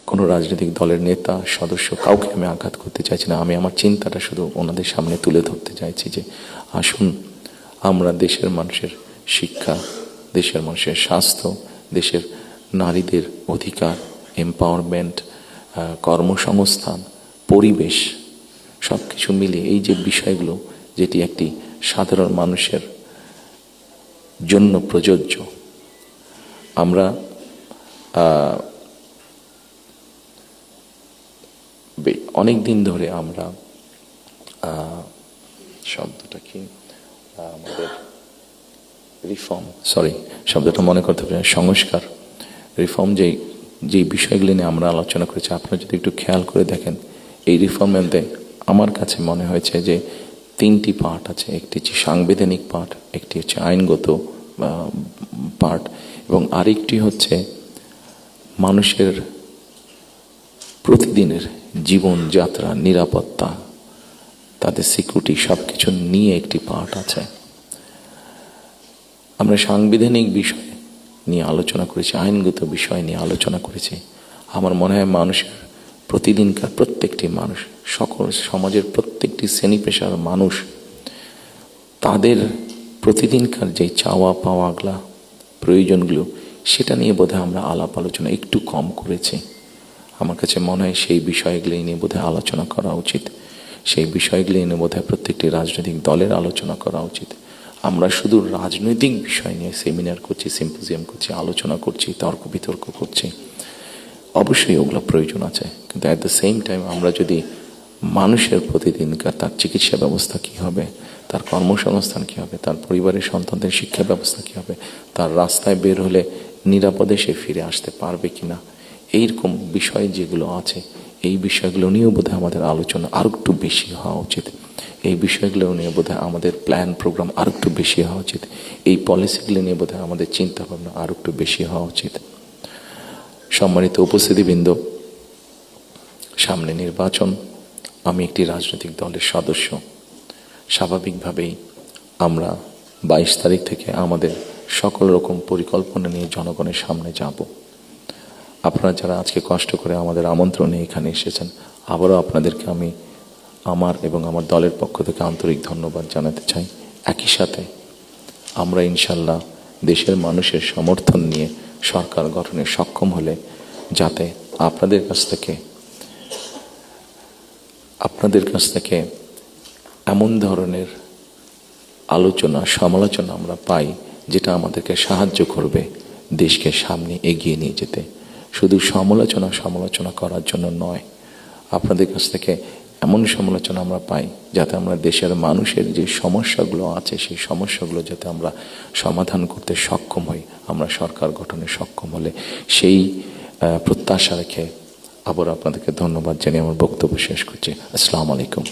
কোনো রাজনৈতিক দলের নেতা সদস্য কাউকে আমি আঘাত করতে চাইছি না। আমি আমার চিন্তাটা শুধু ওনাদের সামনে তুলে ধরতে চাইছি যে আসুন আমরা দেশের মানুষের শিক্ষা, দেশের মানুষের স্বাস্থ্য, দেশের নারীদের অধিকার, এম্পাওয়ারমেন্ট, কর্মসংস্থান, পরিবেশ সব কিছু মিলিয়ে এই যে বিষয়গুলো যেটি একটি সাধারণ মানুষের জন্য প্রযোজ্য, আমরা অনেক দিন ধরে আমরা শব্দটা কি আমাদের রিফর্ম, শব্দটা মনে করতে পারি, সংস্কার, রিফর্ম, যে বিষয়গুলি নিয়ে আমরা আলোচনা করেছি, আপনারা যদি একটু খেয়াল করে দেখেন এই রিফর্মের মধ্যে আমার কাছে মনে হয়েছে যে 3টি পার্ট আছে। একটি হচ্ছে সাংবিধানিক পার্ট, একটি হচ্ছে আইনগত পার্ট, এবং আরেকটি হচ্ছে মানুষের প্রতিদিনের জীবনযাত্রা, নিরাপত্তা, তাদের সিকিউরিটি সব কিছু নিয়ে একটি পার্ট আছে। আমরা সাংবিধানিক বিষয় নিয়ে আলোচনা করেছি, আইনগত বিষয় নিয়ে আলোচনা করেছি। আমার মনে হয় মানুষের প্রতিদিনকার প্রত্যেকটি মানুষ, সকল সমাজের প্রত্যেকটি শ্রেণী পেশার মানুষ, তাদের প্রতিদিনকার যে চাওয়া পাওয়াগুলা, প্রয়োজনগুলো, সেটা নিয়ে বোধহয় আমরা আলাপ আলোচনা একটু কম করেছি। আমার কাছে মনে হয় সেই বিষয়গুলি নিয়ে বোধহয় আলোচনা করা উচিত। সেই বিষয়গুলি নিয়ে বোধহয় প্রত্যেকটি রাজনৈতিক দলের আলোচনা করা উচিত। আমরা শুধু রাজনৈতিক বিষয় নিয়ে সেমিনার করছি, সিম্পোজিয়াম করছি, আলোচনা করছি, তর্ক বিতর্ক করছি, অবশ্যই ওগুলো প্রয়োজন আছে, কিন্তু অ্যাট দ্য সেম টাইম আমরা যদি মানুষের প্রতিদিনকার তার চিকিৎসা ব্যবস্থা কী হবে, তার কর্মসংস্থান কী হবে, তার পরিবারের সন্তানদের শিক্ষা ব্যবস্থা কী হবে, তার রাস্তায় বের হলে নিরাপদে সে ফিরে আসতে পারবে কিনা, এইরকম বিষয় যেগুলো আছে, এই বিষয়গুলো নিয়েও বোধহয় আমাদের আলোচনা আরও একটু বেশি হওয়া উচিত। এই বিষয়গুলো নিয়ে বোধহয় আমাদের প্ল্যান প্রোগ্রাম আরও একটু বেশি হওয়া উচিত। এই পলিসিগুলো নিয়ে বোধহয় আমাদের চিন্তাভাবনা আরও একটু বেশি হওয়া উচিত। সম্মানিত উপস্থিতিবৃন্দ, সামনে নির্বাচন। আমি একটি রাজনৈতিক দলের সদস্য। স্বাভাবিকভাবেই আমরা 22 তারিখ থেকে আমাদের সকল রকম পরিকল্পনা নিয়ে জনগণের সামনে যাব। আপনারা যারা আজকে কষ্ট করে আমাদের আমন্ত্রণে এখানে এসেছেন, আবারও আপনাদেরকে আমি আমার এবং আমার দলের পক্ষ থেকে আন্তরিক ধন্যবাদ জানাতে চাই। একই সাথে আমরা ইনশাল্লাহ দেশের মানুষের সমর্থন নিয়ে সরকার গঠনে সক্ষম হলে যাতে আপনাদের কাছ থেকে এমন ধরনের আলোচনা, সমালোচনা আমরা পাই যেটা আমাদেরকে সাহায্য করবে দেশকে সামনে এগিয়ে নিয়ে যেতে। শুধু সমালোচনা করার জন্য নয়, আপনাদের কাছ থেকে এমন সমালোচনা আমরা পাই যাতে আমরা দেশের মানুষের যে সমস্যাগুলো আছে, সেই সমস্যাগুলো যাতে আমরা সমাধান করতে সক্ষম হই। আমরা সরকার গঠনে সক্ষম হলে সেই প্রত্যাশা রেখে আবার আপনাদেরকে ধন্যবাদ জানিয়ে আমার বক্তব্য শেষ করছি। আসসালামু আলাইকুম।